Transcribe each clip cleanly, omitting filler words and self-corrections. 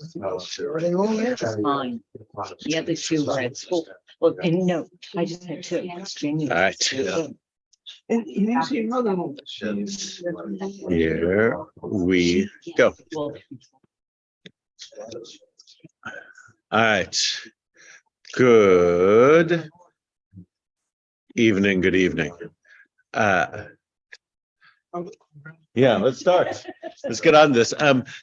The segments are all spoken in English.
Just mine. The other two were at school. Well, and no, I just had two. All right. Here we go. Well, All right. Good evening. Good evening. Yeah, let's start. Let's get on this.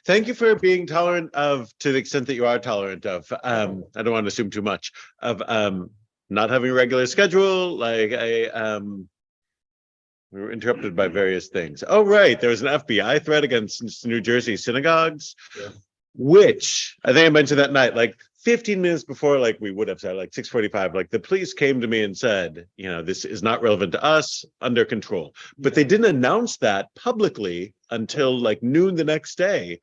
Thank you for being tolerant of, to the extent that you are tolerant of, I don't want to assume too much, of not having a regular schedule. Like we were interrupted by various things. Oh, right. There was an FBI threat against New Jersey synagogues, which I think I mentioned that night, like 15 minutes before, like we would have said, like 6:45, like the police came to me and said, you know, this is not relevant to us, under control. But they didn't announce that publicly until like noon the next day,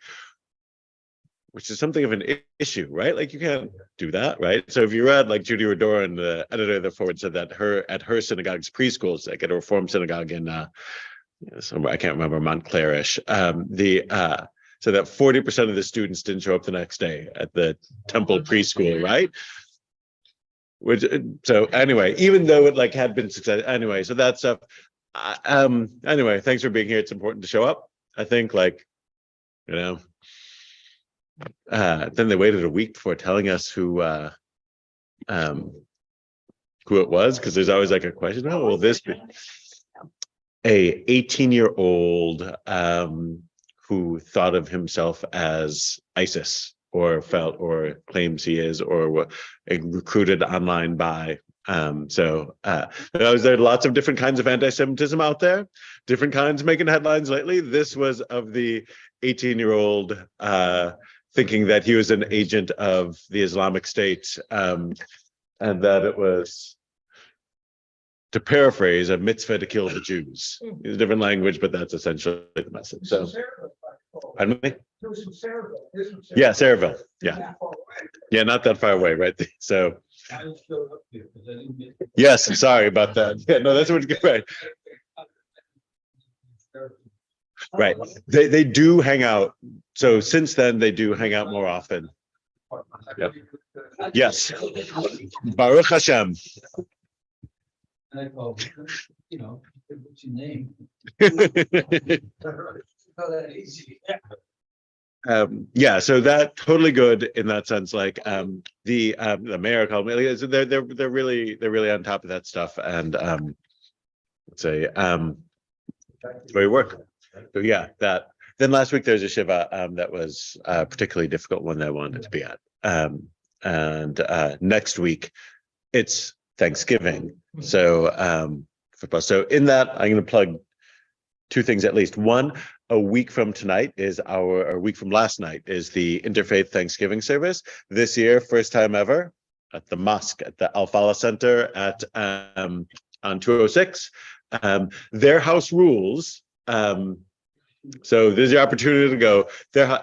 which is something of an issue, right? Like you can't do that, right? So if you read like Judy Redoran, the editor of the Forward, said that at her synagogue's preschools, like at a Reform synagogue in somewhere, I can't remember, Montclairish, so that 40% of the students didn't show up the next day at the Temple preschool, right? Which, so anyway, even though it like had been success, anyway, so that stuff. Anyway, thanks for being here. It's important to show up. I think, like, you know. Then they waited a week before telling us who it was, because there's always like a question. Oh, will this be a 18-year-old who thought of himself as ISIS, or felt or claims he is, or recruited online by. There are lots of different kinds of anti-Semitism out there, different kinds making headlines lately. This was of the 18-year-old thinking that he was an agent of the Islamic State, and that it was, to paraphrase, a mitzvah to kill the Jews. It's a different language, but that's essentially the message. So, pardon me? Yeah, Saraville. Yeah, yeah, not that far away, right? So, yes, sorry about that. Yeah, no, that's what. Right. Right. They do hang out. So since then, they do hang out more often. Yep. Yes. Baruch Hashem. And I go, you know, what's your name? Yeah, so that totally good in that sense. Like the mayor called me. They're really on top of that stuff, and let's say where you work. So yeah, that. Then last week there's a shiva that was a particularly difficult one that I wanted to be at, and next week it's Thanksgiving. So so in that I'm going to plug two things at least. One, a week from tonight is a week from last night is the Interfaith Thanksgiving service. This year, first time ever at the mosque at the Al-Falah Center at on 206. Their house rules. So there's your opportunity to go.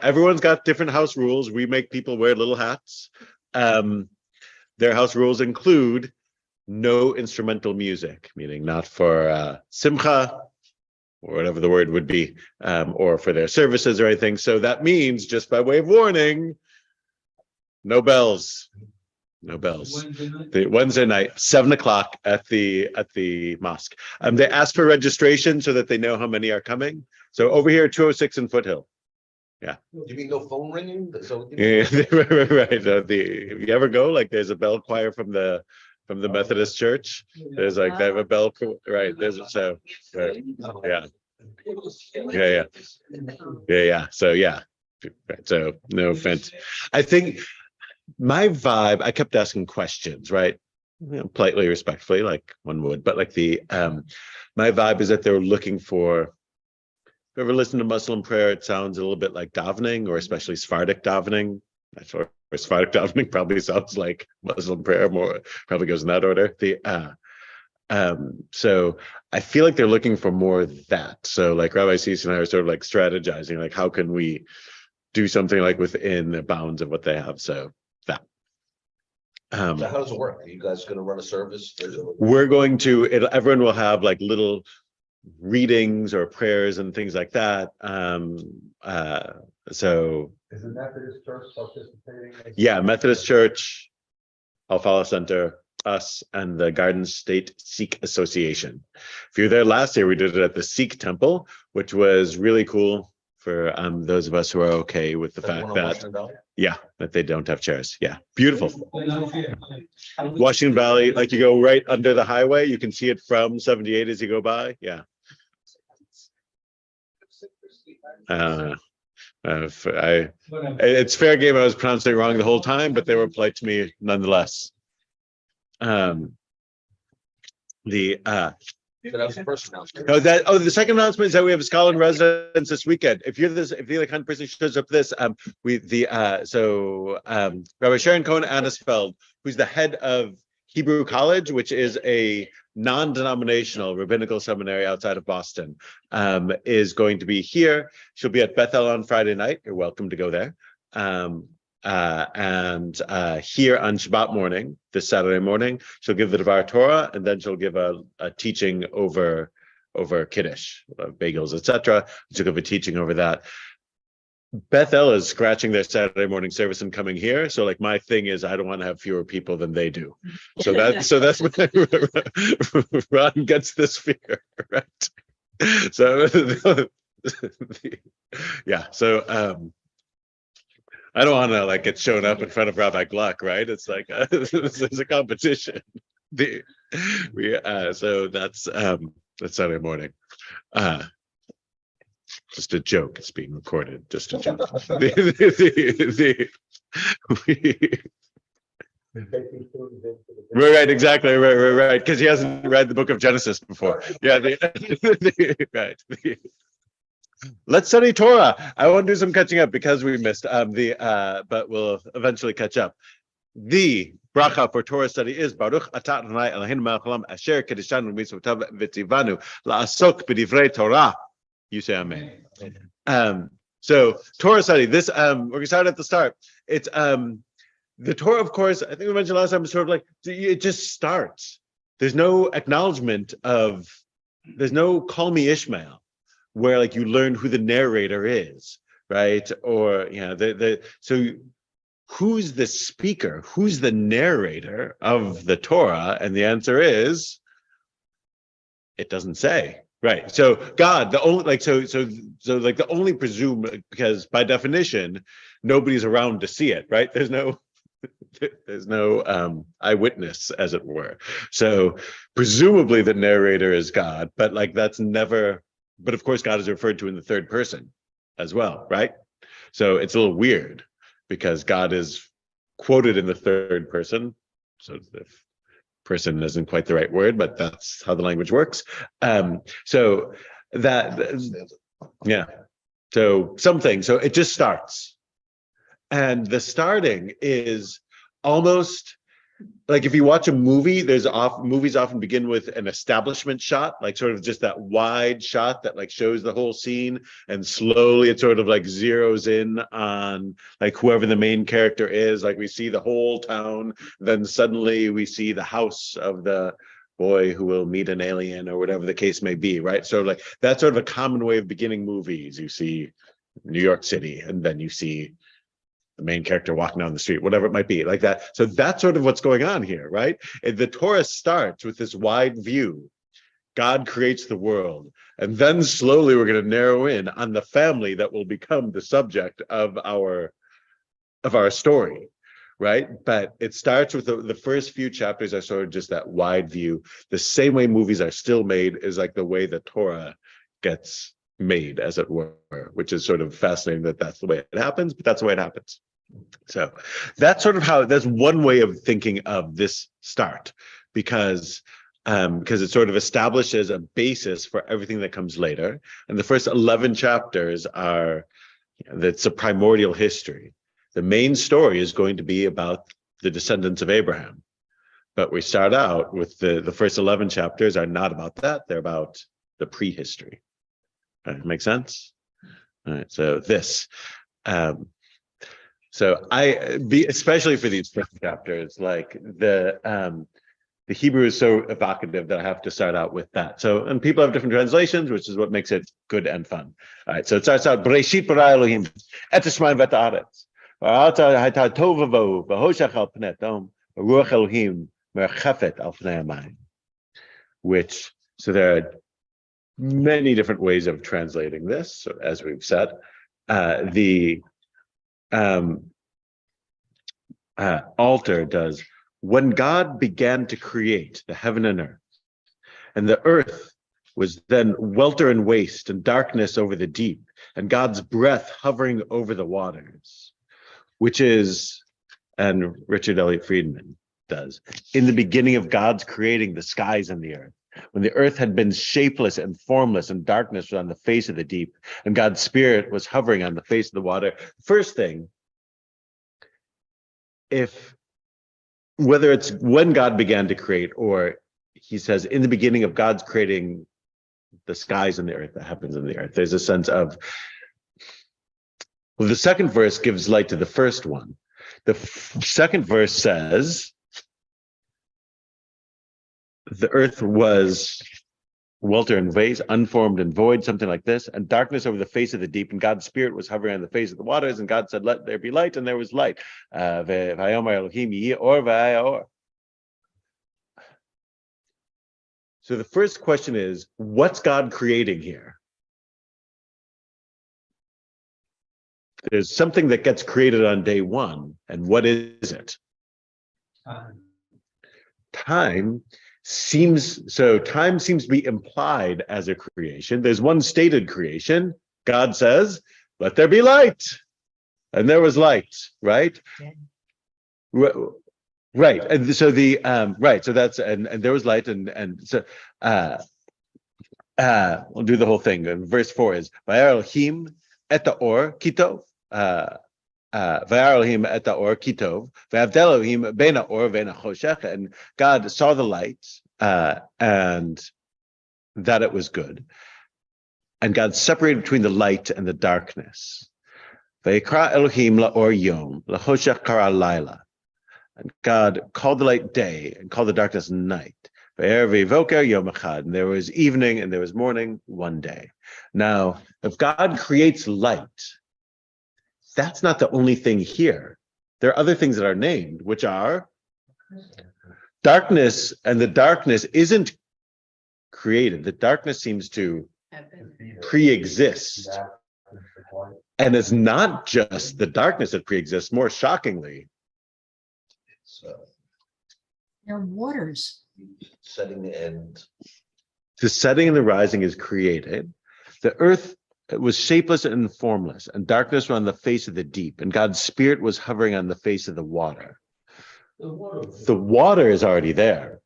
Everyone's got different house rules. We make people wear little hats. Their house rules include no instrumental music, meaning not for simcha, or whatever the word would be, or for their services or anything. So that means, just by way of warning, no bells. No bells. The Wednesday night, 7:00 at the mosque. They ask for registration so that they know how many are coming. So over here, 206 in Foothill. Yeah. You mean no phone ringing? So Yeah, right. If you ever go, like, there's a bell choir from the Methodist Church. There's like they have a bell, right? There's so right. Yeah. So yeah. So no offense. I think my vibe, I kept asking questions, right? You know, politely, respectfully, like one would, but like my vibe is that they're looking for. If you ever listen to Muslim prayer, it sounds a little bit like davening, or especially Sephardic davening. Not sure. Or Sephardic davening probably sounds like Muslim prayer, more probably goes in that order. So I feel like they're looking for more of that. So like Rabbi Cease and I are sort of like strategizing, like how can we do something like within the bounds of what they have. So that. So how does it work? Are you guys going to run a service? We're going to. Everyone will have like little readings or prayers and things like that. So Is the Methodist Church participating? yeah, Methodist Church, Alfala Center, us, and the Garden State Sikh Association. If you were there last year, we did it at the Sikh Temple, which was really cool for those of us who are okay with the fact that, yeah, that they don't have chairs. Yeah, beautiful. Washington Valley, like you go right under the highway, you can see it from 78 as you go by. Yeah. It's fair game. I was pronouncing it wrong the whole time, but they were polite to me nonetheless. So that was the first announcement. The second announcement is that we have a scholar in residence this weekend. If you're the kind of person who shows up to this, Rabbi Sharon Cohen Anisfeld, who's the head of Hebrew College, which is a non-denominational rabbinical seminary outside of Boston, is going to be here. She'll be at Bethel on Friday night. You're welcome to go there. And here on Shabbat morning, this Saturday morning, she'll give the Devar Torah, and then she'll give a teaching over Kiddush, bagels, etc. She'll give a teaching over that. Bethel is scratching their Saturday morning service and coming here. So like my thing is I don't want to have fewer people than they do. So that's when Ron gets this figure, right? So yeah, so I don't want to like get shown up in front of Rabbi Gluck, right? It's like there's a competition. So that's Saturday morning. Just a joke. It's being recorded. Just a joke. Right, exactly. Right. Because he hasn't read the book of Genesis before. Yeah. Right. Let's study Torah. I want to do some catching up because we missed but we'll eventually catch up. The bracha for Torah study is Baruch Atah Adonai Eloheinu melech haolam asher kedeshanu mitzvotav v'tzivanu la'asok b'divrei Torah. You say amen. So Torah study. This we're gonna start at the start. It's the Torah, of course. I think we mentioned last time. It's sort of like it just starts. There's no acknowledgement of. There's no call me Ishmael, where like you learn who the narrator is, right? Or so who's the speaker? Who's the narrator of the Torah? And the answer is it doesn't say. Right. So God, the only the only presume, because by definition, nobody's around to see it, right? There's no eyewitness, as it were. So presumably the narrator is God, but like that's never, but of course God is referred to in the third person as well, right? So it's a little weird because God is quoted in the third person. So if person isn't quite the right word, but that's how the language works. So it just starts. And the starting is almost like if you watch a movie, movies often begin with an establishment shot, like sort of just that wide shot that like shows the whole scene, and slowly it sort of like zeroes in on like whoever the main character is. Like we see the whole town, then suddenly we see the house of the boy who will meet an alien or whatever the case may be, right? So like that's sort of a common way of beginning movies. You see New York City, and then you see the main character walking down the street, whatever it might be, like that. So that's sort of what's going on here, right? The Torah starts with this wide view. God creates the world, and then slowly we're going to narrow in on the family that will become the subject of our story, right? But it starts with the first few chapters are sort of just that wide view. The same way movies are still made is like the way the Torah gets made, as it were, which is sort of fascinating that that's the way it happens, but that's the way it happens. So that's sort of that's one way of thinking of this start, because it sort of establishes a basis for everything that comes later. And the first 11 chapters that's a primordial history. The main story is going to be about the descendants of Abraham, but we start out with the first 11 chapters are not about that. They're about the prehistory. Make sense? All right. So this, especially for these first chapters, like the Hebrew is so evocative that I have to start out with that. So, and people have different translations, which is what makes it good and fun. All right, so it starts out, Bereshit bara Elohim, et hashmayim v'et haaretz. V'ha'ata hayta tov v'vohu, v'hoshach al pnei hadam, v'ruach Elohim merchefet al pnei hamayim. Which, so there are many different ways of translating this. So as we've said, the altar does, when God began to create the heaven and earth, and the earth was then welter and waste and darkness over the deep, and God's breath hovering over the waters, which is, and Richard Elliott Friedman does, in the beginning of God's creating the skies and the earth, when the earth had been shapeless and formless and darkness was on the face of the deep, and God's spirit was hovering on the face of the water. First thing, whether it's when God began to create, or he says in the beginning of God's creating the skies and the earth, that happens in the earth, there's a sense of, well, the second verse gives light to the first one. The second verse says the earth was welter and waste, unformed and void, something like this, and darkness over the face of the deep, and God's spirit was hovering on the face of the waters, and God said, let there be light, and there was light. V'hayomer Elohim yihi or v'haya or. So the first question is, what's God creating here? There's something that gets created on day one, and what is it? Time seems to be implied as a creation. There's one stated creation. God says, let there be light. And there was light, right? Yeah. Right. And so the right. So that's and there was light, and so we'll do the whole thing. And verse 4 is Vayar Elohim et or kitov. Vayar Elohim et or kitov. Vayavdel Elohim bein or vein choshech. And God saw the light and that it was good. And God separated between the light and the darkness. Vayikra Elohim laor yom lachoshech kara laila. And God called the light day and called the darkness night. And there was evening and there was morning one day. Now, if God creates light, that's not the only thing here. There are other things that are named, which are darkness, and the darkness isn't created. The darkness seems to pre-exist. And it's not just the darkness that pre-exists, more shockingly. They're waters. Setting and The setting and the rising is created. The earth was shapeless and formless, and darkness was on the face of the deep, and God's spirit was hovering on the face of the water. The water is already there.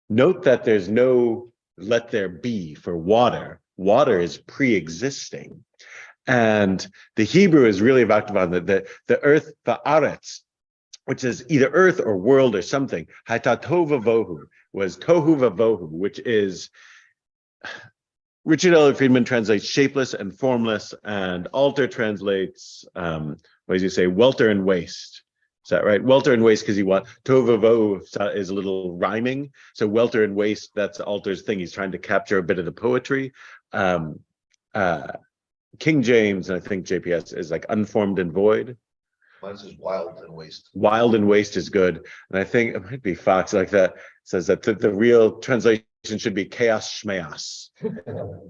Note that there's no let there be for water. Water is pre-existing. And the Hebrew is really evocative on the earth, the aretz, which is either earth or world or something. Hayta tohu vavohu was tohu vavohu, which is, Richard Elliott Friedman translates shapeless and formless, and Alter translates, what does he say, welter and waste. Is that right? Welter and waste, because you want, tohu vavohu is a little rhyming. So welter and waste, that's Alter's thing. He's trying to capture a bit of the poetry. King James, and I think JPS, is like unformed and void. mine says wild and waste. Wild and waste is good. And I think it might be Fox like that says that the real translation should be chaos shmeas,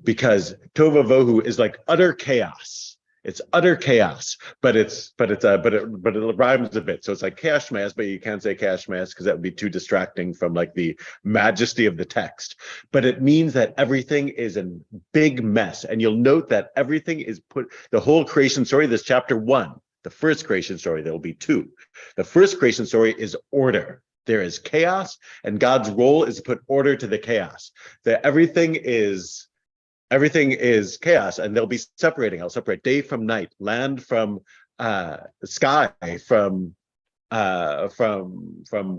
because tova vohu is like utter chaos. It's utter chaos, but it rhymes a bit. So it's like chaos shmeas, but you can't say chaos shmeas because that would be too distracting from like the majesty of the text. But it means that everything is a big mess. And you'll note that everything is the whole creation story, this chapter 1, the first creation story, there will be 2. The first creation story is order. There is chaos, and God's role is to put order to the chaos. That everything is chaos, and they'll be separating. I'll separate day from night, land from sky, from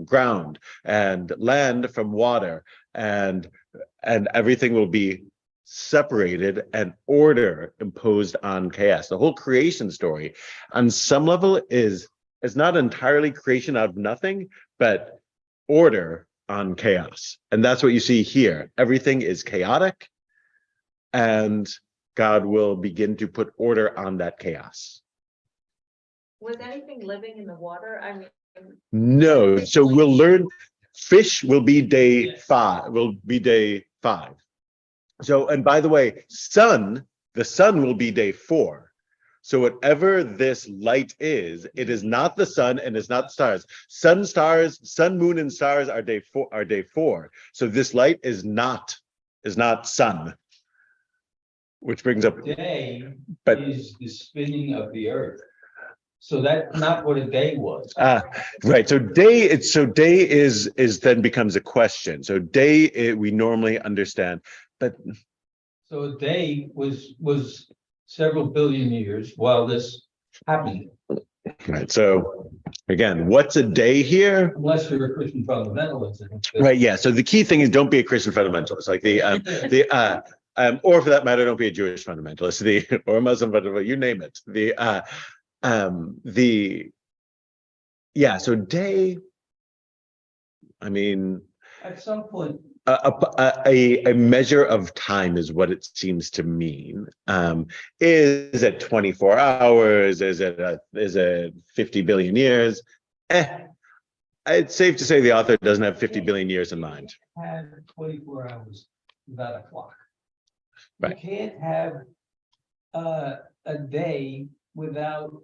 ground, and land from water, and everything will be separated and order imposed on chaos. The whole creation story, on some level, is not entirely creation out of nothing, but order on chaos. And that's what you see here. Everything is chaotic, and God will begin to put order on that chaos. Was anything living in the water? I mean, No, so we'll learn fish will be day 5. So, and by the way, the sun will be day 4. So whatever this light is, it is not the sun and it's not stars. Sun, moon, and stars are day 4. So this light is not sun. Which brings up, Day but is the spinning of the earth. So that's not what a day was. right. So day is then becomes a question. So day we normally understand, but So a day was several billion years while this happened, right. So again, what's a day here? unless you're a Christian fundamentalist. Right. Yeah. So the key thing is don't be a Christian fundamentalist. Like or for that matter, don't be a Jewish fundamentalist, or a Muslim fundamentalist, you name it. So day, I mean, At some point, a measure of time is what it seems to mean. Is it 24 hours? Is it 50 billion years? It's safe to say the author doesn't have 50 billion years in mind. had 24 hours without a clock. Right. You can't have a day without.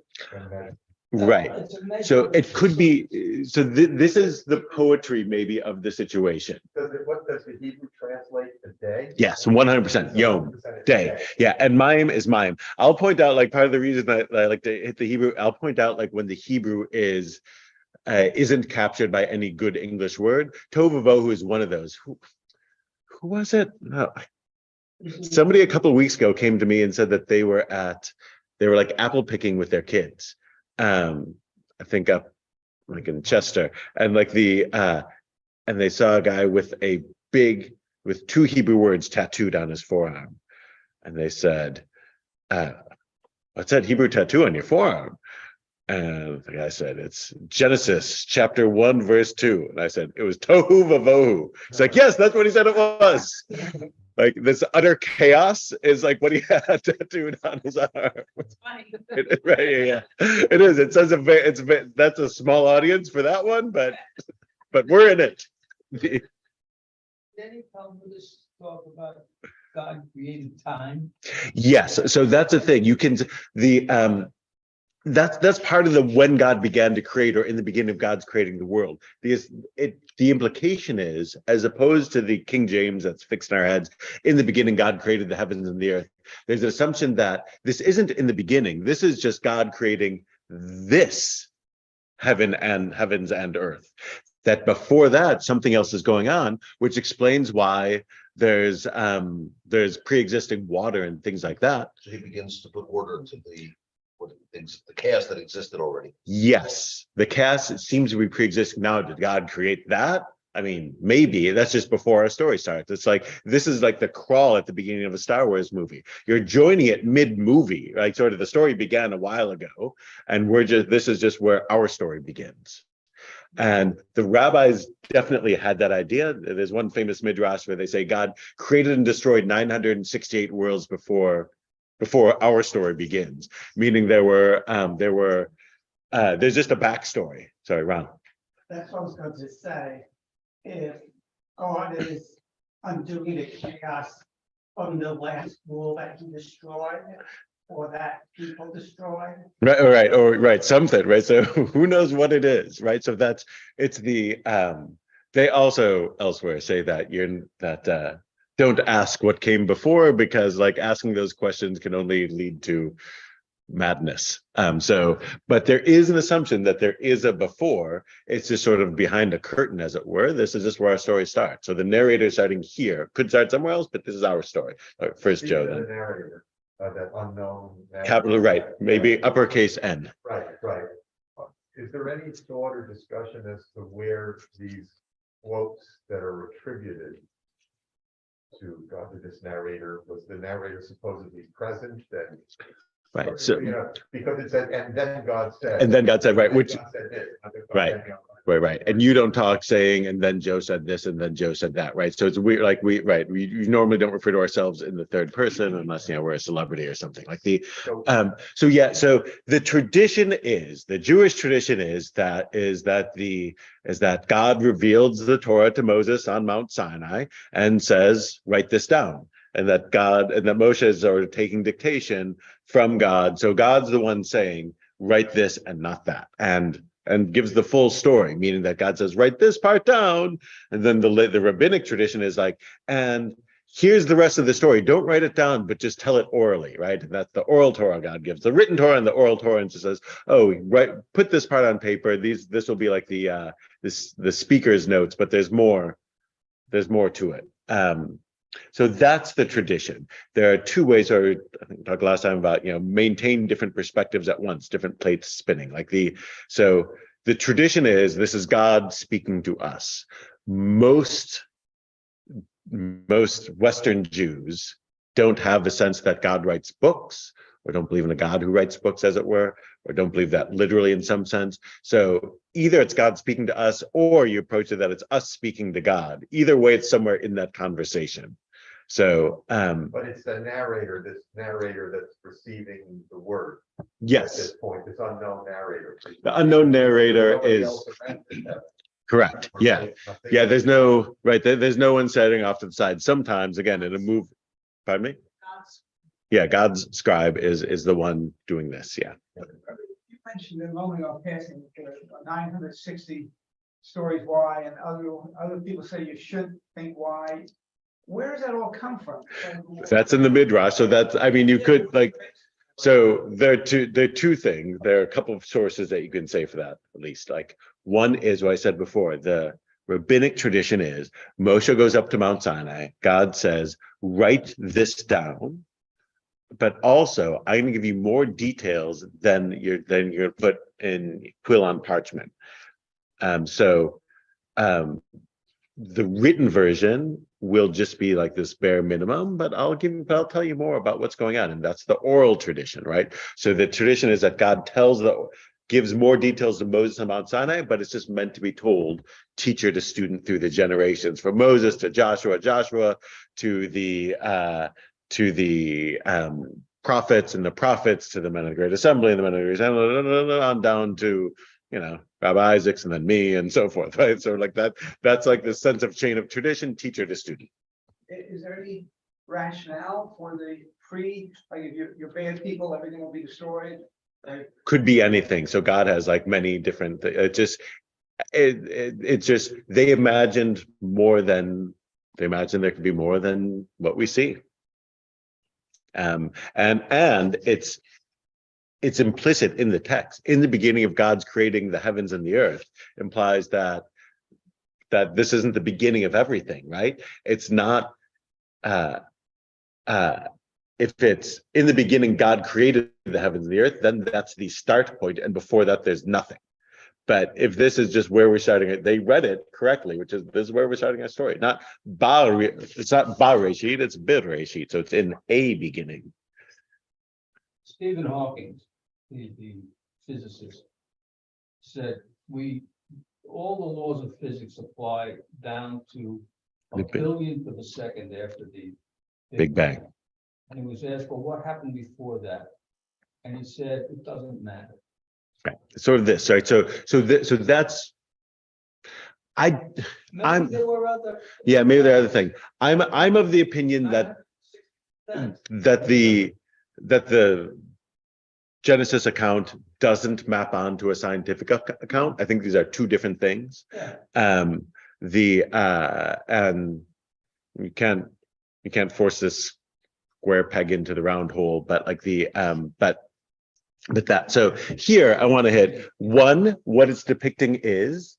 Right. It's a measure So of- it could be, so this is the poetry maybe of the situation. What does the Hebrew translate to day? Yes, 100%. Yom, day. Yeah, and mime is mime. I'll point out, like, part of the reason that I like to hit the Hebrew, I'll point out, like, when the Hebrew isn't captured by any good English word. Tohu vavohu is one of those. Who was it? No. Somebody a couple of weeks ago came to me and said that they were like apple picking with their kids. I think up like in Chester, and like and they saw a guy with 2 Hebrew words tattooed on his forearm, and they said, "What's that Hebrew tattoo on your forearm?" And the guy said, "It's Genesis chapter 1 verse 2." And I said, "It was tohu vavohu." It's like, yes, that's what he said it was. Like this utter chaos is like what he had tattooed on his arm. it's funny. Right? Yeah. It is. It says that's a small audience for that one, but we're in it. Any Talmudists talk about God created time? Yes. So that's the thing. You can that's part of the when God began to create, or in the beginning of God's creating the world. The implication is, as opposed to the King James that's fixed in our heads, in the beginning God created the heavens and the earth. There's an assumption that this isn't in the beginning. This is just God creating this heavens and earth. That before that, something else is going on, which explains why there's pre-existing water and things like that. So he begins to put order to the chaos that existed already. Yes, the chaos seems to be pre-existing now. Did God create that? I mean, maybe that's just before our story starts. It's like, this is like the crawl at the beginning of a Star Wars movie. You're joining it mid-movie, right? Sort of the story began a while ago, and this is just where our story begins. And the rabbis definitely had that idea. There's one famous midrash where they say God created and destroyed 968 worlds before our story begins, meaning there's just a backstory. Sorry, Ron. That's what I was going to say. If God is undoing the chaos from the last world that he destroyed, or that people destroyed. Right, something, right? So who knows what it is, right? So they also elsewhere say that don't ask what came before, because like asking those questions can only lead to madness. But there is an assumption that there is a before. It's just sort of behind a curtain, as it were. This is just where our story starts. So the narrator starting here could start somewhere else, but this is our story. First, Joe, The then. narrator, that unknown. Capital, right, maybe uppercase N. Right. Is there any thought or discussion as to where these quotes that are attributed to God, to this narrator, was the narrator supposedly present? Then, Right, so because it said, and then God said. And then God said, right, which- God said this, not that God right. said, Right. And you don't talk saying, and then Joe said this, and then Joe said that, right? So it's weird, like we normally don't refer to ourselves in the third person unless, we're a celebrity or something like So so yeah, so the tradition is, the Jewish tradition is that God reveals the Torah to Moses on Mount Sinai and says, write this down. And that Moshe is sort of taking dictation from God. So God's the one saying, write this and not that. And gives the full story, meaning that God says, write this part down. And then the rabbinic tradition is like, and here's the rest of the story. Don't write it down, but just tell it orally, right? And that's the oral Torah God gives. The written Torah and the oral Torah, and just says, oh, right, put this part on paper. This will be like the speaker's notes, but there's more to it. So that's the tradition. There are two ways, or I think we talked last time about, maintain different perspectives at once, different plates spinning. So the tradition is, this is God speaking to us. Most Western Jews don't have the sense that God writes books, or don't believe in a God who writes books, as it were, or don't believe that literally in some sense. So either it's God speaking to us, or you approach it that it's us speaking to God. Either way, it's somewhere in that conversation. So, but it's the narrator, this narrator that's receiving the word. At yes, this point, this unknown narrator. the unknown narrator Nobody is else around it, that- correct. Yeah. nothing- Yeah, there's no, right, there's no one setting off to the side. Sometimes, again, in a move, pardon me? Yeah, God's scribe is the one doing this, yeah. You mentioned a moment ago passing 960 stories why, and other people say you should think why. Where does that all come from? That's in the Midrash. So that's, you could so there are two things. There are a couple of sources that you can say for that, at least. Like, one is what I said before, the rabbinic tradition is Moshe goes up to Mount Sinai. God says, write this down. But also, I'm going to give you more details than you're going to put in quill on parchment. The written version will just be like this bare minimum, but I'll tell you more about what's going on, and that's the oral tradition, right? So the tradition is that God gives more details to Moses on Mount Sinai, but it's just meant to be told teacher to student through the generations, from Moses to Joshua to the prophets and the prophets, to the men of the Great Assembly and the men of the Great Assembly, on down to, Rabbi Isaacs and then me and so forth, right? So like that's like the sense of chain of tradition, teacher to student. Is there any rationale for the like if you're bad people, everything will be destroyed? Could be anything. So God has like many different, it's just they imagined there could be more than what we see. And it's implicit in the text. In the beginning of God's creating the heavens and the earth implies that this isn't the beginning of everything, right? It's not, if it's in the beginning, God created the heavens and the earth, then that's the start point. And before that, there's nothing. But if this is just where we're starting it, they read it correctly, which is this is where we're starting our story. It's not Bereshit, it's Bereshit. So it's in a beginning. Stephen Hawking, the physicist, said all the laws of physics apply down to a The big- billionth of a second after the Big Bang. And he was asked, well, what happened before that? And he said, it doesn't matter. Right. Sort of this, right? So that's I'm- Maybe there were other. yeah, maybe the other thing. I'm of the opinion that the Genesis account doesn't map onto a scientific account. I think these are two different things. Yeah. And you can't force this square peg into the round hole, but like but that, so here I want to hit one, what it's depicting is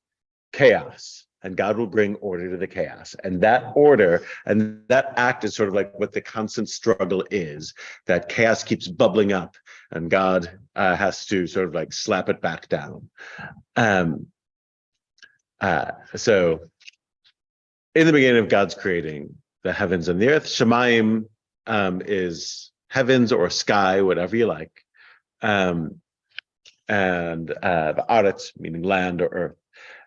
chaos, and God will bring order to the chaos. And that order and that act is sort of like what the constant struggle is, that chaos keeps bubbling up and God has to sort of like slap it back down. So in the beginning of God's creating the heavens and the earth, Shemayim is heavens or sky, whatever you like. And the Aretz, meaning land or earth.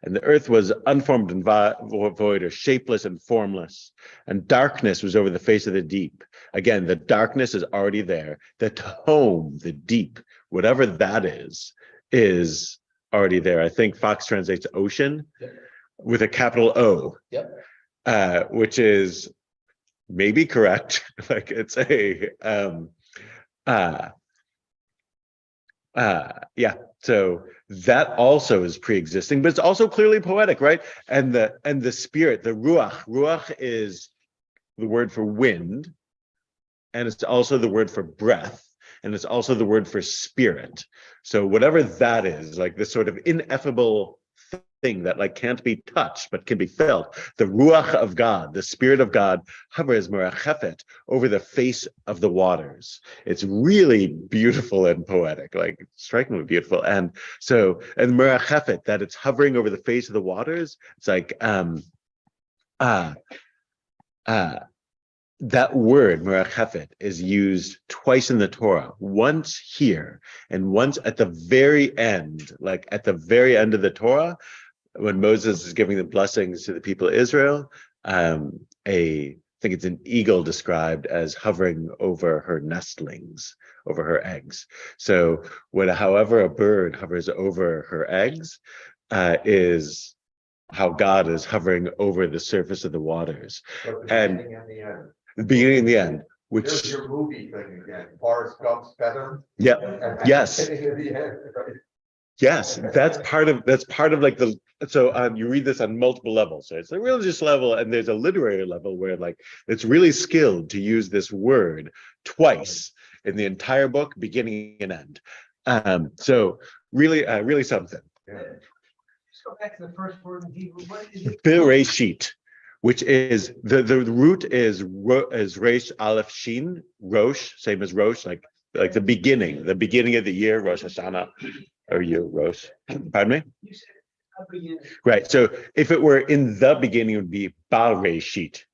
And the earth was unformed and void, or shapeless and formless, and darkness was over the face of the deep. Again, the darkness is already there. The tome, the deep, whatever that is already there. I think Fox translates ocean with a capital O, which is maybe correct. Like it's a yeah. So that also is pre-existing, but it's also clearly poetic, right? And the spirit, the ruach is the word for wind, and it's also the word for breath, and it's also the word for spirit. So whatever that is, like this sort of ineffable thing that like can't be touched but can be felt, the ruach of God, the spirit of God, hovers merachefet over the face of the waters. It's really beautiful and poetic, like strikingly beautiful. And merachefet, that it's hovering over the face of the waters. It's like that word merachefet is used twice in the Torah, once here and once at the very end, like at the very end of the Torah, when Moses is giving the blessings to the people of Israel. I think it's an eagle described as hovering over her nestlings, over her eggs. So however a bird hovers over her eggs is how God is hovering over the surface of the waters. But the And beginning and the end. the beginning and the end, There's which, your movie thing again, Forrest Gump's feather. yeah, And yes. beginning and the end, right? yes, that's part of like you read this on multiple levels. So it's a religious level, and there's a literary level where like it's really skilled to use this word twice in the entire book, beginning and end. So really something. Yeah. Just go back to the first word in Hebrew. What is it? Bereshit, which is the root is Resh Aleph Shin, Rosh, same as Rosh, like the beginning of the year, Rosh Hashanah, or you, Rosh. Pardon me? You said a beginning. Right. So if it were in the beginning, it would be Bereshit.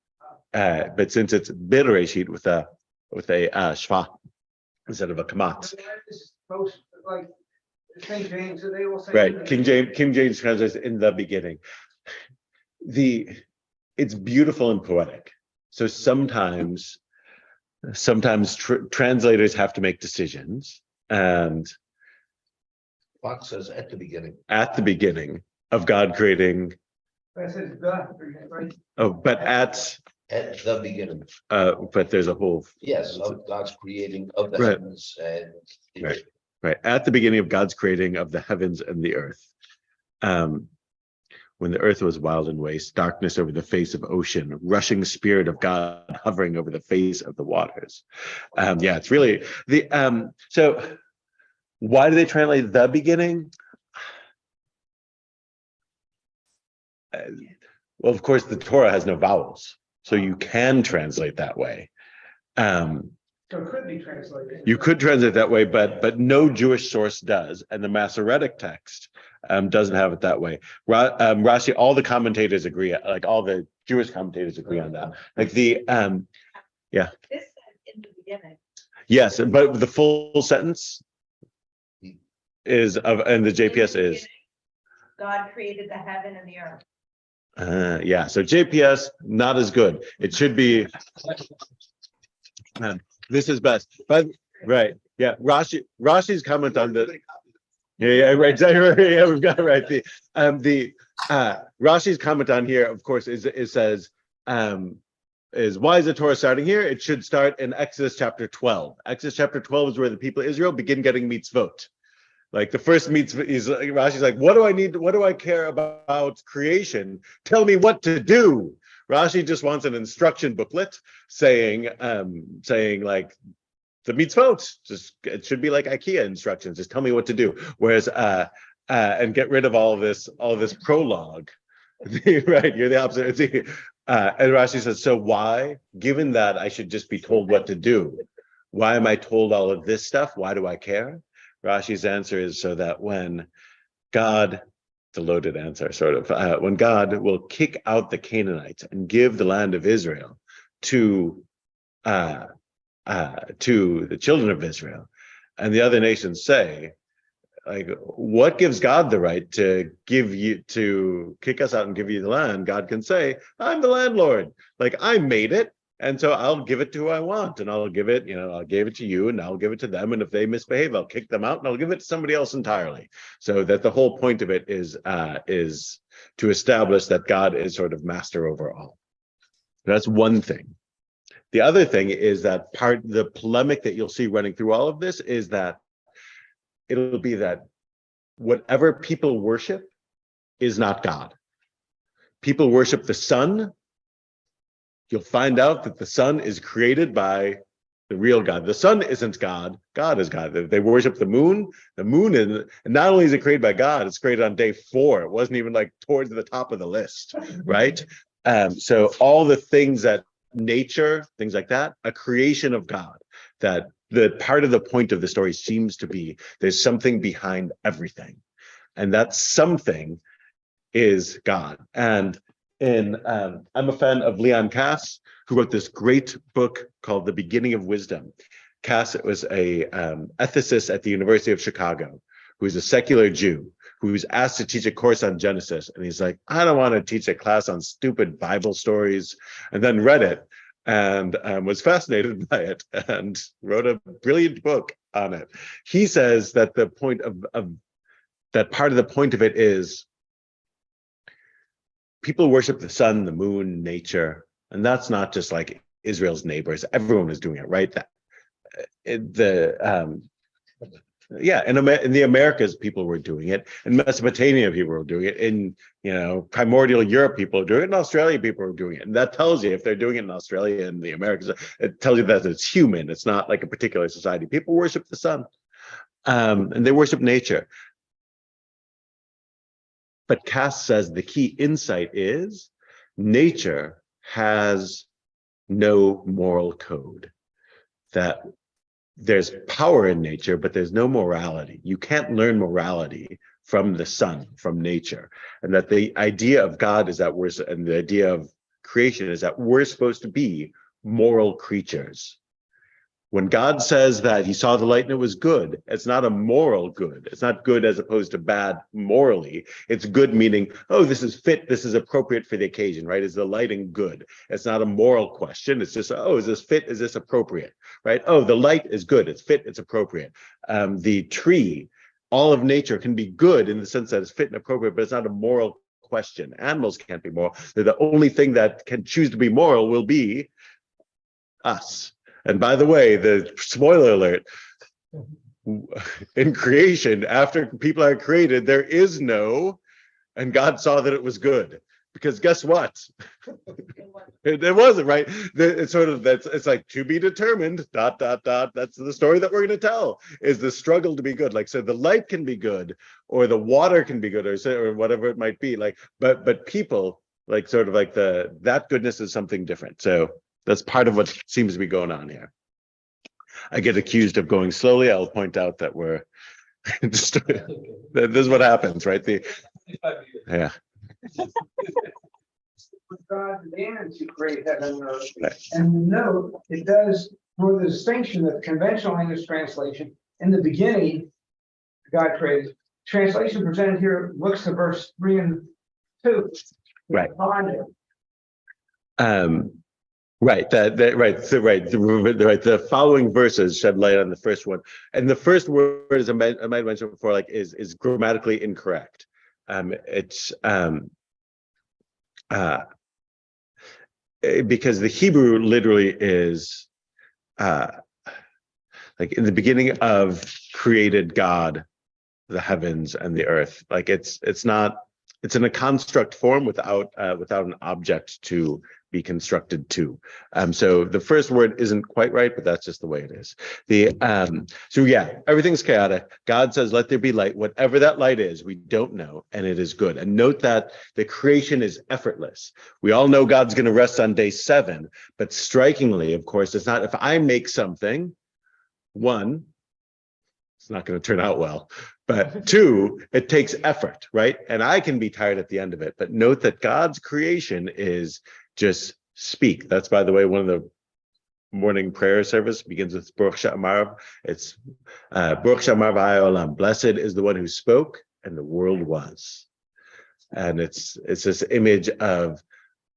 But since it's Bereshit with a shva instead of a kamat. Most like King James, they all say. Right. King James translates in the beginning. It's beautiful and poetic. So sometimes translators have to make decisions, and Fox says at the beginning. at the beginning of God creating, That says the, right? but At the beginning, but there's a whole, yes, of God's creating of the Right. heavens and. the Right. earth. right, at the beginning of God's creating of the heavens and the earth. When the earth was wild and waste, darkness over the face of ocean, rushing spirit of God hovering over the face of the waters. Yeah, it's really so why do they translate the beginning? Well, of course, the Torah has no vowels, so you can translate that way. So it could be translated. You could translate that way, but no Jewish source does, and the Masoretic text doesn't have it that way. Rashi, all the commentators agree, like all the Jewish commentators agree on that. Like This said in the beginning. yes, but the full sentence is and the In JPS the is beginning, God created the heaven and the earth. yeah. So JPS not as good. It should be. This is best, but right, yeah. Rashi's comment on the. Yeah, right, exactly. Yeah, we've got it right. Rashi's comment on here, of course, says why is the Torah starting here? It should start in Exodus chapter 12. Exodus chapter 12 is where the people of Israel begin getting mitzvot. Like the first mitzvah is Rashi's like, what do I need? What do I care about creation? Tell me what to do. Rashi just wants an instruction booklet saying like the mitzvot, just it should be like IKEA instructions. Just tell me what to do. Whereas and get rid of all this prologue. Right, you're the opposite. And Rashi says, so why, given that I should just be told what to do, why am I told all of this stuff? Why do I care? Rashi's answer is so that when God, the loaded answer sort of, when God will kick out the Canaanites and give the land of Israel to the children of Israel, and the other nations say, like, what gives God the right to kick us out and give you the land? God can say, I'm the landlord. Like, I made it. And so I'll give it to who I want, and I'll give it, I'll give it to you, and I'll give it to them. And if they misbehave, I'll kick them out, and I'll give it to somebody else entirely. So that the whole point of it is to establish that God is sort of master over all. That's one thing. The other thing is that the polemic that you'll see running through all of this is that it'll be that whatever people worship is not God. People worship the sun. You'll find out that the sun is created by the real God. The sun isn't God. God is God. They worship the moon. The moon is, and not only is it created by God, it's created on day 4. It wasn't even like towards the top of the list, right? So all the things that nature, things like that, a creation of God. That the part of the point of the story seems to be there's something behind everything, and that something is God. And I'm a fan of Leon Kass, who wrote this great book called The Beginning of Wisdom. Kass was a ethicist at the University of Chicago, who is a secular Jew, who was asked to teach a course on Genesis. And he's like, I don't want to teach a class on stupid Bible stories, and then read it and was fascinated by it and wrote a brilliant book on it. He says that the point of that part of the point of it is people worship the sun, the moon, nature, and that's not just like Israel's neighbors. Everyone was doing it, right? In the Americas, people were doing it. In Mesopotamia, people were doing it. In primordial Europe, people were doing it. In Australia, people were doing it. And that tells you if they're doing it in Australia and the Americas, it tells you that it's human. It's not like a particular society. People worship the sun, and they worship nature. But Kass says the key insight is nature has no moral code. That there's power in nature, but there's no morality. You can't learn morality from the sun, from nature. And that the idea of God is that and the idea of creation is that we're supposed to be moral creatures. When God says that he saw the light and it was good, it's not a moral good. It's not good as opposed to bad morally. It's good meaning, oh, this is fit, this is appropriate for the occasion, right? Is the lighting good? It's not a moral question. It's just, oh, is this fit? Is this appropriate, right? Oh, the light is good. It's fit, it's appropriate. The tree, all of nature can be good in the sense that it's fit and appropriate, but it's not a moral question. Animals can't be moral. They're the only thing that can choose to be moral will be us. And by the way, the spoiler alert, in creation, after people are created, there is no, and God saw that it was good. Because guess what? It wasn't, right? It's sort of, it's like to be determined, ... That's the story that we're going to tell, is the struggle to be good. Like, so the light can be good, or the water can be good, or whatever it might be. Like, but people, like, sort of like that goodness is something different. So that's part of what seems to be going on here. I get accused of going slowly. I'll point out that we're just, this is what happens, right? Yeah. God began to create heaven and earth. And note, it does for the distinction of conventional English translation. In the beginning, God created. Translation presented here looks to verse 3 and 2. Right. Right. The following verses shed light on the first one, and the first word, as I might have mentioned before, like is grammatically incorrect. It's because the Hebrew literally is like in the beginning of created God the heavens and the earth. Like it's in a construct form without an object to be constructed to. So the first word isn't quite right, but that's just the way it is. So yeah, everything's chaotic. God says, let there be light. Whatever that light is, we don't know, and it is good. And note that the creation is effortless. We all know God's going to rest on day 7, but strikingly, of course, it's not. If I make something, 1, it's not going to turn out well. But 2, it takes effort, right? And I can be tired at the end of it. But note that God's creation is just speak. That's, by the way, one of the morning prayer service begins with Baruch She'amar. It's Baruch She'amar v'haya olam. Blessed is the one who spoke and the world was. And it's this image of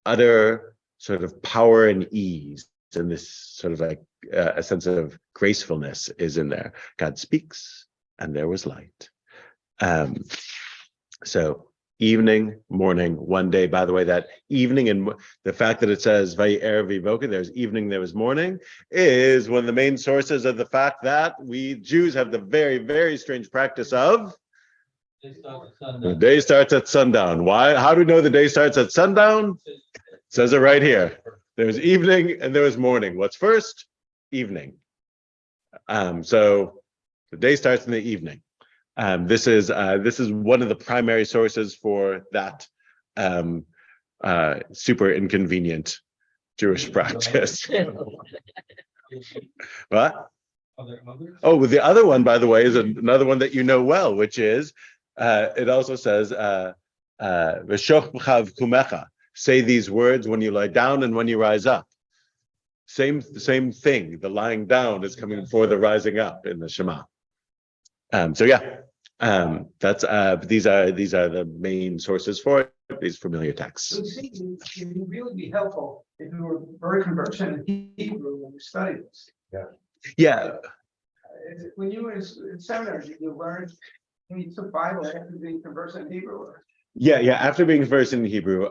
utter sort of power and ease, and this sort of like a sense of gracefulness is in there. God speaks and there was light. So evening, morning, one day. By the way, that evening and the fact that it says Vaye'er v'yivoker, there's evening, there was morning, is one of the main sources of the fact that we Jews have the very, very strange practice of the day starts at sundown. Why? How do we know the day starts at sundown? It says it right here. There's evening and there was morning. What's first? Evening. So the day starts in the evening. This is one of the primary sources for that super inconvenient Jewish practice. What? Oh, well, the other one, by the way, is another one that you know well, which is it also says "V'shoch b'chav kumecha." Say these words when you lie down and when you rise up. Same thing. The lying down is coming before the rising up in the Shema. So yeah, that's these are the main sources for it, these familiar texts. So it would really be helpful if you were very conversant in Hebrew when you study this. Yeah. When you were in seminary, did you learn, when you took Bible after being conversant in Hebrew? Or? Yeah, after being versed in Hebrew,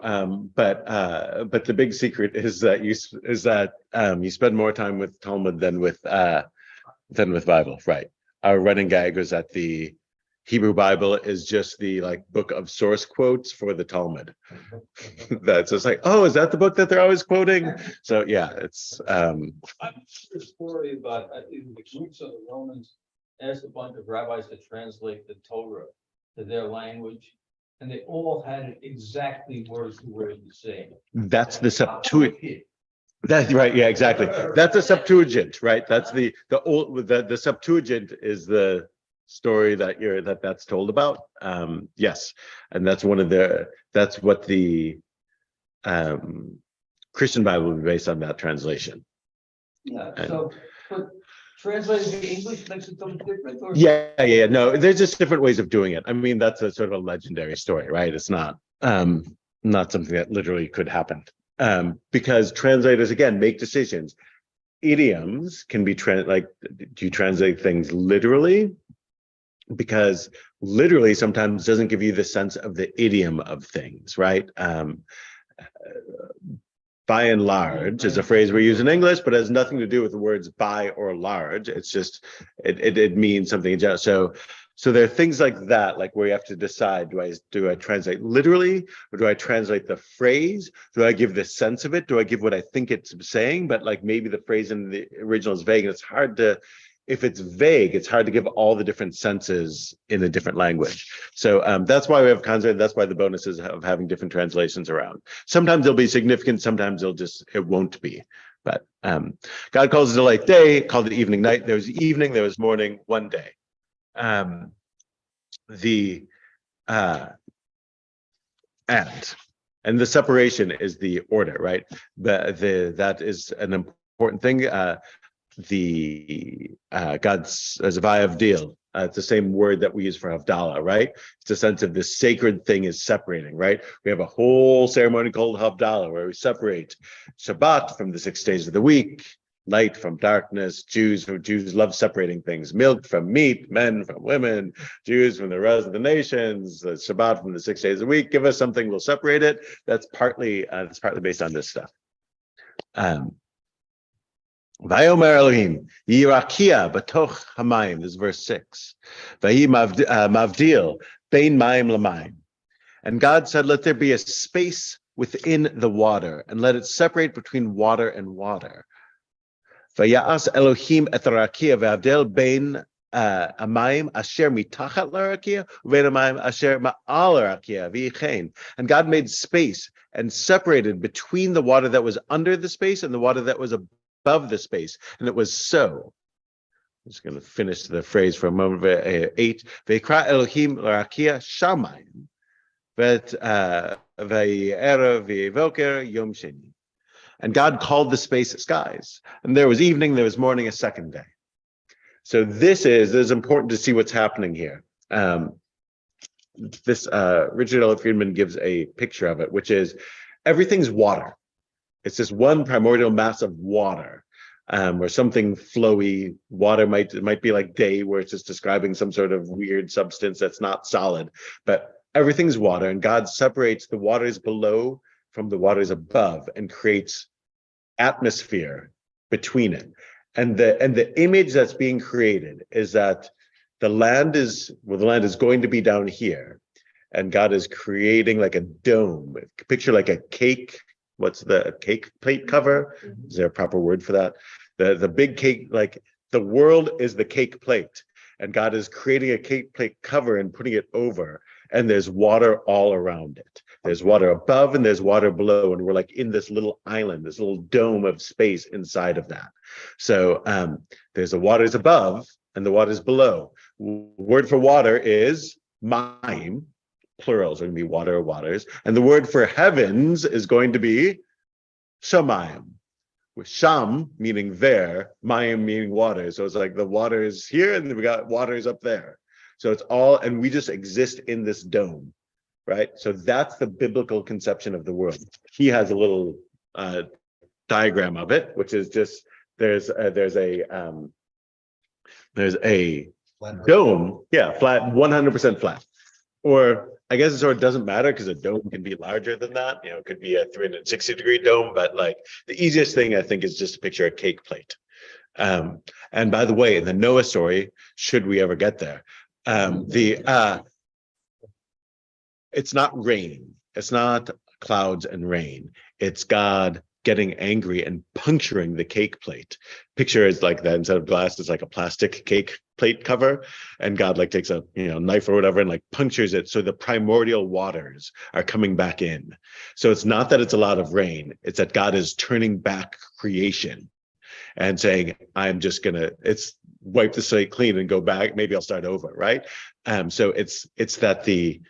but the big secret is that you spend more time with Talmud than with Bible, right? Our running gag was that the Hebrew Bible is just the like book of source quotes for the Talmud. That's just like, oh, is that the book that they're always quoting? So yeah, it's I'm sure a story about the Greeks or the Romans asked a bunch of rabbis to translate the Torah to their language, and they all had it exactly word for word the same. that's the Septuagint. That's right. Yeah, exactly. That's the Septuagint, right? That's the Septuagint is the story that's told about. Yes, and that's what the Christian Bible will be based on, that translation. Yeah, so, but translating to English makes it so different, or? Yeah. No, there's just different ways of doing it. I mean, that's a sort of a legendary story, right? It's not something that literally could happen. Because translators, again, make decisions. Idioms can be do you translate things literally? Because literally sometimes doesn't give you the sense of the idiom of things, right? By and large is a phrase we use in English, but has nothing to do with the words by or large. It's just, it means something in general. So there are things like that, like where you have to decide, do I translate literally, or do I translate the phrase? Do I give the sense of it? Do I give what I think it's saying? But like maybe the phrase in the original is vague, and it's hard to, if it's vague, it's hard to give all the different senses in a different language. So that's why we have concept. That's why the bonuses of having different translations around. Sometimes they'll be significant, sometimes it won't be. But God calls it a light day, called it evening, night. There was evening, there was morning, one day. And the separation is the order, right? That is an important thing. God's as a Avdil, it's the same word that we use for Havdalah, right? It's a sense of this sacred thing is separating, right? We have a whole ceremony called Havdalah where we separate Shabbat from the 6 days of the week, light from darkness. Jews love separating things. Milk from meat, men from women, Jews from the rest of the nations, Shabbat from the 6 days a week. Give us something, we'll separate it. That's partly based on this stuff. Vayomer Elohim Yirakia batoch hamayim. This is verse 6. Vayi mavdil bein mayim lamayim. And God said, let there be a space within the water, and let it separate between water and water. Vayas Elohim et rakia ve'avdel bein amayim asher mitachat larakia uvein amayim asher ma'al rakia v'yichein. And God made space and separated between the water that was under the space and the water that was above the space. And it was so. I'm just going to finish the phrase for a moment. 8. Ve'ikra Elohim larakia shamayim ve'erev ve'voker yom sheni. And God called the space skies. And there was evening, there was morning, a second day. So this is important to see what's happening here. Richard L. Friedman gives a picture of it, which is everything's water. It's this one primordial mass of water, or something flowy. Water might be like day, where it's just describing some sort of weird substance that's not solid, but everything's water, and God separates the waters below from the waters above and creates atmosphere between it. And the image that's being created is that the land is going to be down here, and God is creating like a dome. Picture like a cake. What's the cake plate cover? Is there a proper word for that? The big cake, like the world is the cake plate, and God is creating a cake plate cover and putting it over, and there's water all around it. There's water above and there's water below, and we're like in this little island, this little dome of space inside of that. So there's the waters above and the waters below. Word for water is mayim, plurals are going to be water or waters, and the word for heavens is going to be shamayim, with sham meaning there, mayim meaning water. So it's like the water is here and we got waters up there. So it's all, and we just exist in this dome, right? So that's the biblical conception of the world. He has a little diagram of it, which is just there's a dome, yeah, flat, 100% flat. Or I guess it sort of doesn't matter because a dome can be larger than that. You know, it could be a 360-degree dome, but like the easiest thing I think is just to picture a cake plate. And by the way, in the Noah story, should we ever get there, it's not rain. It's not clouds and rain. It's God getting angry and puncturing the cake plate. Picture is like that, instead of glass, it's like a plastic cake plate cover, and God like takes a knife or whatever and like punctures it, so the primordial waters are coming back in. So it's not that it's a lot of rain, it's that God is turning back creation and saying, I'm just gonna wipe the slate clean and go back, maybe I'll start over, right? So it's that the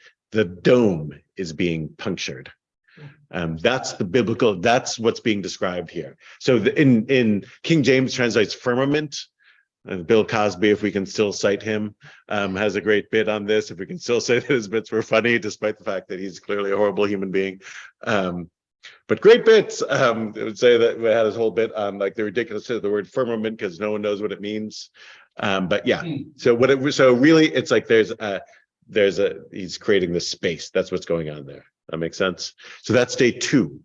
dome is being punctured. That's the biblical, that's what's being described here. So in King James translates firmament. Bill Cosby, if we can still cite him, has a great bit on this. If we can still say that his bits were funny, despite the fact that he's clearly a horrible human being. But great bits. I would say that we had his whole bit on like the ridiculousness of the word firmament because no one knows what it means. But yeah, so really it's like he's creating this space. That's what's going on there. That makes sense. So that's day 2.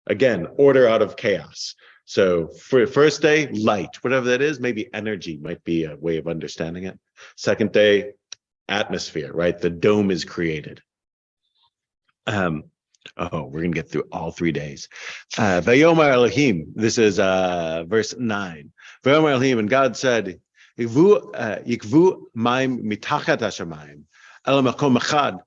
Again, order out of chaos. So for first day, light, whatever that is, maybe energy might be a way of understanding it. Second day, atmosphere, right? The dome is created. We're gonna get through all 3 days. Vayomer Elohim, this is verse 9. Vayomer Elohim, and God said, Yikvu maim mitachat hashamayim, el makom echad,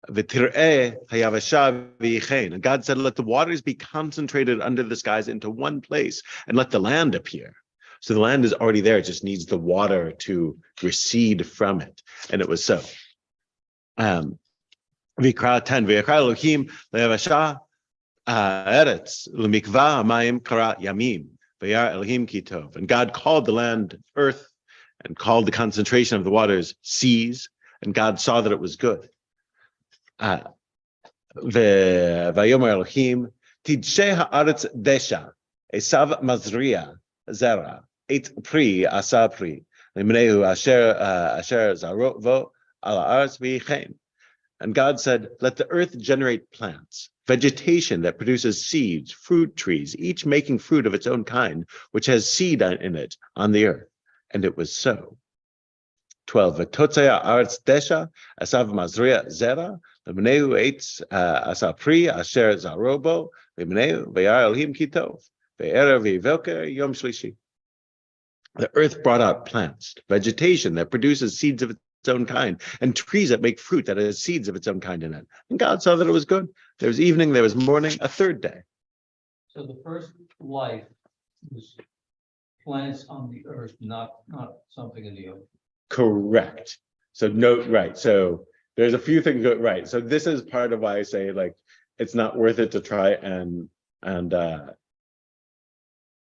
v'tir'eh hayavasha v'yichein. And God said, let the waters be concentrated under the skies into one place, and let the land appear. So the land is already there, it just needs the water to recede from it. And it was so. V'ikra 10, v'yikra Elohim le'yavasha eretz l'mikva hamayim kara yamim v'yar Elohim ki tov. And God called the land earth, and called the concentration of the waters seas, and God saw that it was good. Vayomer Elohim tidshe haaretz desha esav mazria zera et pri asa pri limneu asher zarovo ala aretz v'yichein. And God said, let the earth generate plants, vegetation that produces seeds, fruit trees, each making fruit of its own kind, which has seed in it on the earth. And it was so. 12. V'totzea aretz desha asav mazria zera limneu et asa pri asher zarobo limneu v'yar Elohim ki tov v'erev v'yivoker yom shlishi. The earth brought out plants, vegetation that produces seeds of its own kind, and trees that make fruit that has seeds of its own kind in it. And God saw that it was good. There was evening, there was morning, a third day. So the first life was plants on the earth, not something in the ocean. Correct. So right. So there's a few things right. So this is part of why I say like it's not worth it to try and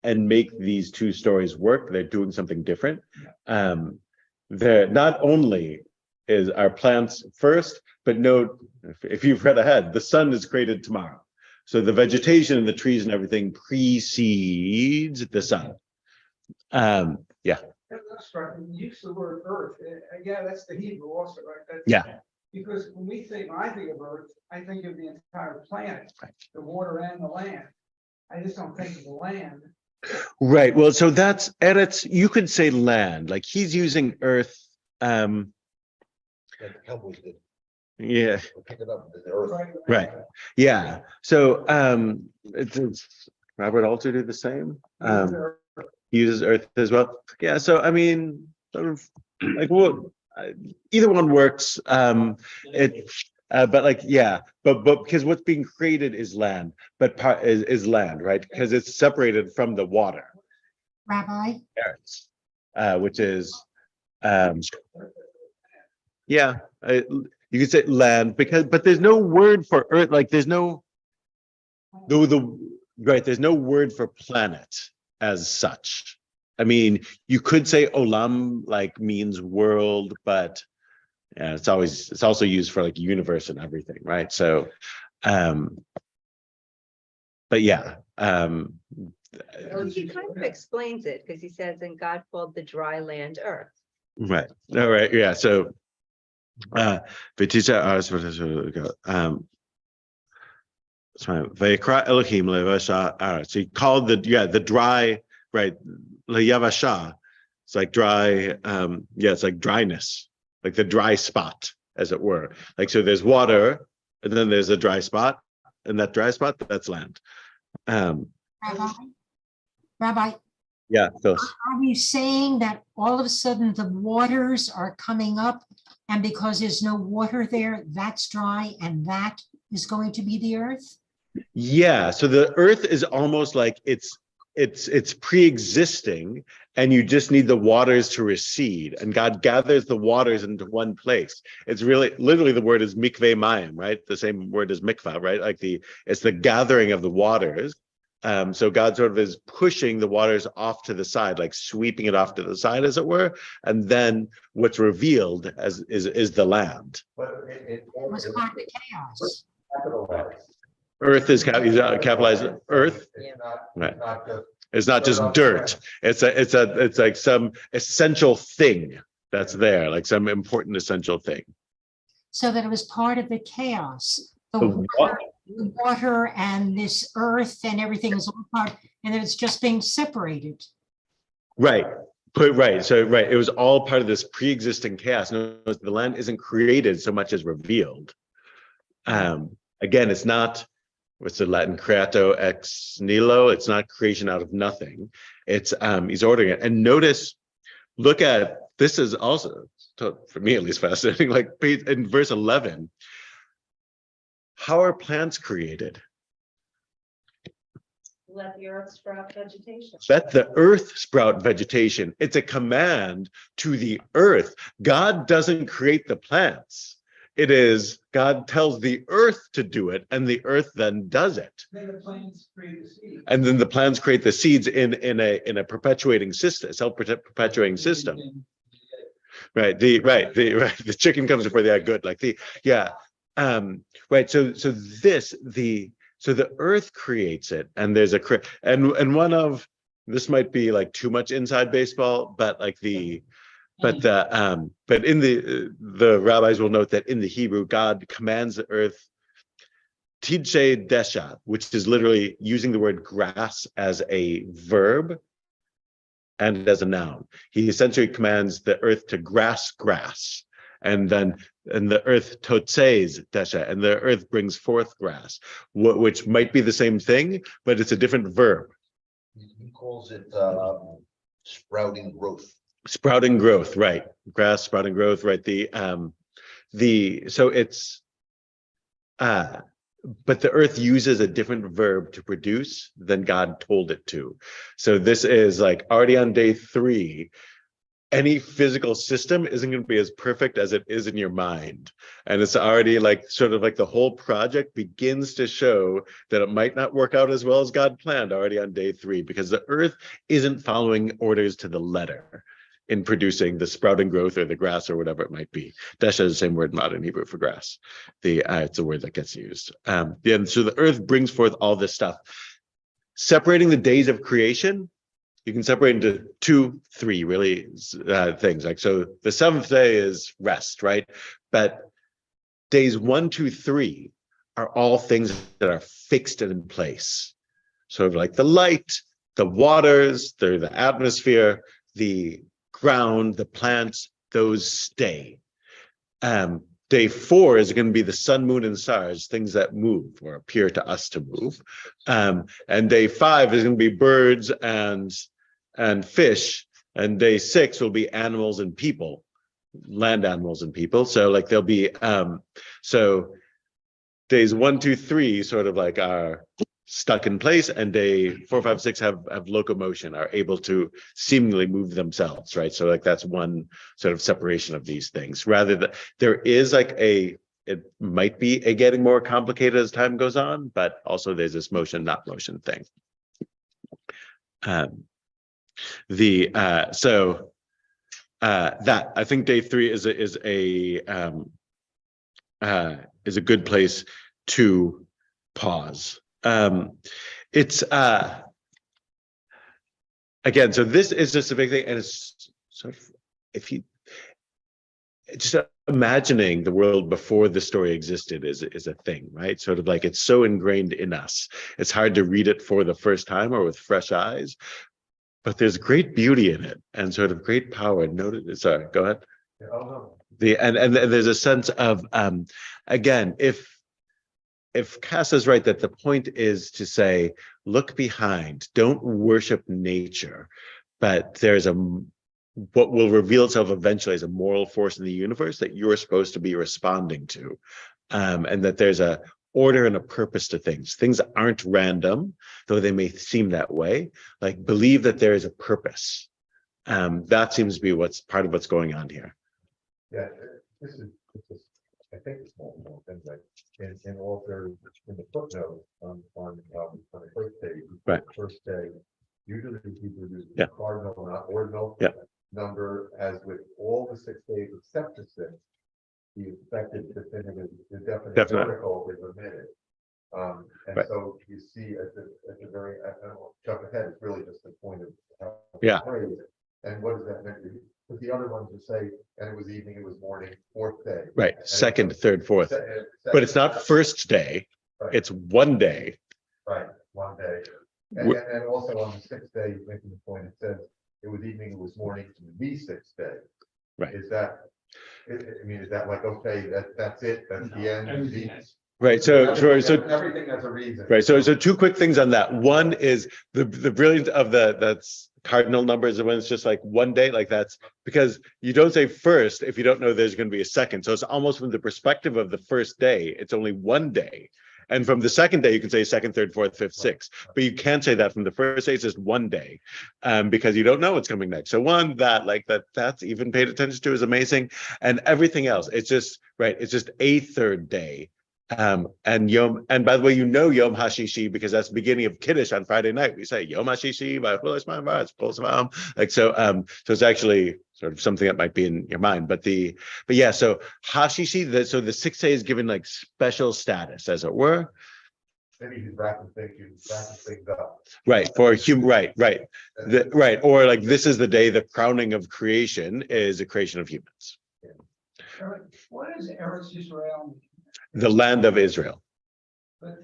and make these two stories work. They're doing something different. They're not only is our plants first, but note, if you've read ahead, the sun is created tomorrow. So the vegetation and the trees and everything precedes the sun. Yeah, That's right. And use the word earth. Yeah, that's the Hebrew also, right? That's- yeah, Because when I think of earth, I think of the entire planet, the water and the land. I just don't think of the land. right. Well, so that's Eretz. You could say land, like he's using earth. Like the Cowboys did. Yeah, Pick it up, the earth. right. Yeah. So it's Robert Alter do the same. He uses earth as well. Yeah. So I mean, sort of like what either one works. But like, yeah, but because what's being created is land, but part is land, right? Because it's separated from the water, Rabbi, which is, yeah, you could say land but there's no word for earth, like there's no, right, there's no word for planet as such. I mean, you could say olam like means world, but yeah, it's also used for like universe and everything, right? So, but yeah, Well, he kind of explains it because he says, and God called the dry land earth. right. All right. Yeah. So, Vayikra Elohim levasha aretz. So he called the dry, right, leyavasha. It's like dry. It's like dryness, like the dry spot, as it were. Like, so there's water, and then there's a dry spot, and that dry spot, that's land. Rabbi, Yeah, Phyllis. are you saying that all of a sudden the waters are coming up, and because there's no water there, that's dry, and that is going to be the earth? Yeah, so the earth is almost like it's pre-existing, and you just need the waters to recede, and God gathers the waters into one place. It's really literally the word is mikveh mayim, right? The same word as mikvah, right? Like it's the gathering of the waters. So God sort of is pushing the waters off to the side, like sweeping it off to the side, as it were, and then what's revealed is the land. But It was part of the chaos. capitalized. Earth is capitalized. Earth, It's not, right? not just. It's not just dirt. It's like some essential thing that's there, like some important essential thing. So that it was part of the chaos. The The water and this earth and everything is all part, and then it's just being separated. Right. So it was all part of this pre-existing chaos. No, the land isn't created so much as revealed. Again, it's not, what's the Latin, creato ex nihilo. It's not creation out of nothing. It's he's ordering it. And notice, look at, this is also, for me at least, fascinating, like in verse 11, how are plants created? Let the earth sprout vegetation. Let the earth sprout vegetation. It's a command to the earth. God doesn't create the plants. It is God tells the earth to do it, and the earth then does it. Then the plants create the seed. And then the plants create the seeds in a perpetuating system, self-perpetuating system. Right. The chicken comes before the egg. Good. Like right. So the earth creates it, and there's and one of, this might be like too much inside baseball, but like but in the rabbis will note that in the Hebrew, God commands the earth tidshei desha, which is literally using the word grass as a verb and as a noun. He essentially commands the earth to grass, and the earth totses desha, and the earth brings forth grass, which might be the same thing, but it's a different verb. He calls it sprouting growth. Sprouting growth, right? Grass, sprouting growth, right? So it's but the earth uses a different verb to produce than God told it to. So this is like already on day 3. any physical system isn't going to be as perfect as it is in your mind. And it's already like sort of like the whole project begins to show that it might not work out as well as God planned already on day 3, because the earth isn't following orders to the letter in producing the sprouting growth or the grass or whatever it might be. Desha is the same word in modern Hebrew for grass. It's a word that gets used. And so the earth brings forth all this stuff. Separating the days of creation, you can separate into 2, 3 really things. Like, so the 7th day is rest, right? But days 1, 2, 3 are all things that are fixed and in place. Sort of like the light, the waters, the atmosphere, the ground, the plants, those stay. Day 4 is going to be the sun, moon, and stars, things that move or appear to us to move. And day 5 is going to be birds and fish, and day 6 will be animals and people, land animals and people. So like there'll be so days 1, 2, 3 sort of like are stuck in place, and day 4, 5, 6 have locomotion, are able to seemingly move themselves, right? So like that's one sort of separation of these things. Rather than there is like it might be a getting more complicated as time goes on, but also there's this motion not motion thing. That I think day 3 is a good place to pause. It's again, so this is just a big thing, and it's sort of, if you just imagining the world before the story existed is a thing, right? Sort of like it's so ingrained in us. It's hard to read it for the first time or with fresh eyes. But there's great beauty in it and sort of great power. Sorry, go ahead. Yeah, oh, no. And there's a sense of again, if Cass is right that the point is to say, look behind, don't worship nature, but there's what will reveal itself eventually as a moral force in the universe that you're supposed to be responding to, and that there's a order and a purpose to things. Things aren't random, though they may seem that way. Like, believe that there is a purpose. That seems to be part of what's going on here. Yeah, this is, I think it's small things like in author, in the footnote on the first day, Right. First day, usually people use Yeah. the cardinal, not ordinal Yeah. number, as with all the 6 days except the 6. The expected definitive, the definite Definite. article is omitted. And Right. so you see at the very, I don't know, jump ahead, it's really just the point of how it's Yeah. phrased. And what does that mean? But the other ones would say, and it was evening, it was morning, 4th day. Right. And Second, it's- 3rd, 4th. But it's not first day. Right. It's one day. Right, 1 day. Wh- And also on the 6th day, making the point, it says it was evening, it was morning to the 6th day. Right. Is that, I mean, is that like, okay, that's it, that's the end? Everything else. Right. So Everything has a reason. right. So 2 quick things on that. One is the brilliance of that's cardinal numbers, and when it's just like 1 day, like that's because you don't say first if you don't know there's going to be a second. So it's almost from the perspective of the first day, it's only 1 day. And from the second day, you can say 2nd, 3rd, 4th, 5th, 6th, but you can't say that from the first day. It's just 1 day, because you don't know what's coming next. So that's even paid attention to is amazing, and everything else. It's just right. It's just a 3rd day, and by the way, Yom Hashishi, because that's the beginning of Kiddush on Friday night. We say Yom Hashishi by like so. So it's actually sort of something that might be in your mind, but yeah. So Hashishi, so the 6th day is given like special status, as it were. Maybe he's wrapping things up. Right, for human, right. Right, or like this is the day, the crowning of creation is the creation of humans. What is Eretz Israel? The land of Israel. But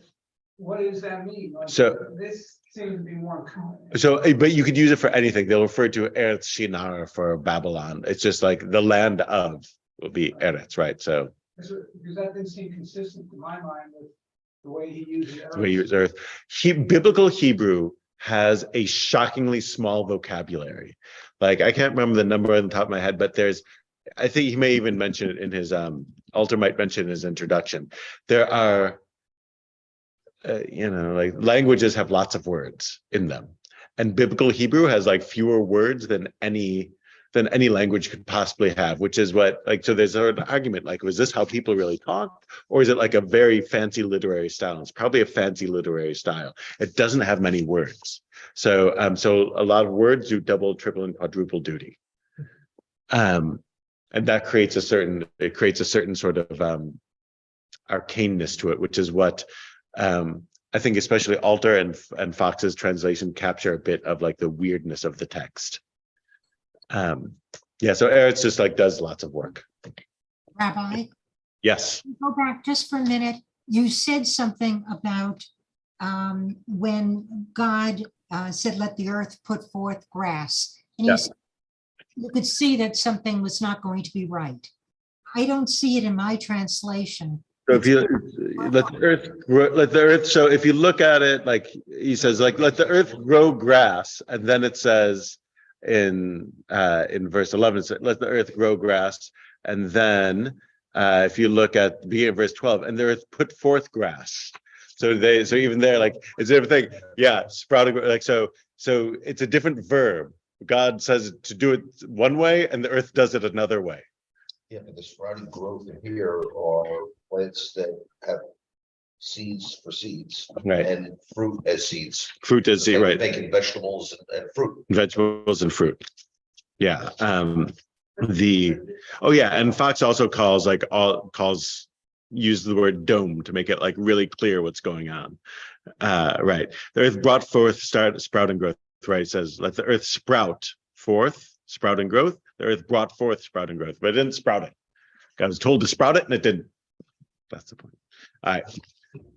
what does that mean? Like, So- this seems to be more common. So, but you could use it for anything. They'll refer to Eretz Shinar for Babylon. It's just like the land of will be Eretz, right? So Because that didn't seem consistent in my mind with the way he uses the way you use Eretz. Earth. Biblical Hebrew has a shockingly small vocabulary. Like I can't remember the number on the top of my head, but I think he may even mention it in his Alter might mention in his introduction. There are like languages have lots of words in them, and biblical Hebrew has like fewer words than any than any language could possibly have, which is what, like, so there's an argument, like, was this how people really talked? Or is it like a very fancy literary style? It's probably a fancy literary style. It doesn't have many words. So, so a lot of words do double, triple, and quadruple duty. And that creates a certain, sort of arcaneness to it, which is what I think especially Alter and Fox's translation capture a bit of like the weirdness of the text. Yeah, so Eretz just like does lots of work. Rabbi, Yes. go back just for a minute. You said something about when God said, let the earth put forth grass. And Yeah. you could see that something was not going to be right. I don't see it in my translation. So if you let the earth grow, so if you look at it, like he says, like, let the earth grow grass, and then it says in verse 11, it says, let the earth grow grass, and then if you look at the beginning of verse 12, and the earth put forth grass. So even there, like, it's a different thing. Yeah, sprouting, like, so it's a different verb. God says to do it one way, and the earth does it another way. Yeah, but the sprouting growth in here are plants that have seeds for seeds. Right. And fruit as seeds. Fruit is Like right. Making vegetables and fruit. Vegetables and fruit. Yeah. And Fox also use the word dome to make it like really clear what's going on. Right. The earth brought forth sprout and growth. Right. It says, let the earth sprout forth, sprout and growth. The earth brought forth sprout and growth, but it didn't sprout it. God was told to sprout it and it didn't. That's the point. All right.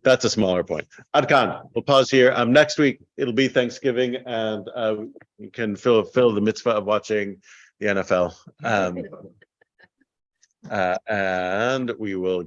That's a smaller point. Adkan, we'll pause here. Next week, it'll be Thanksgiving, and you can fill the mitzvah of watching the NFL. And we will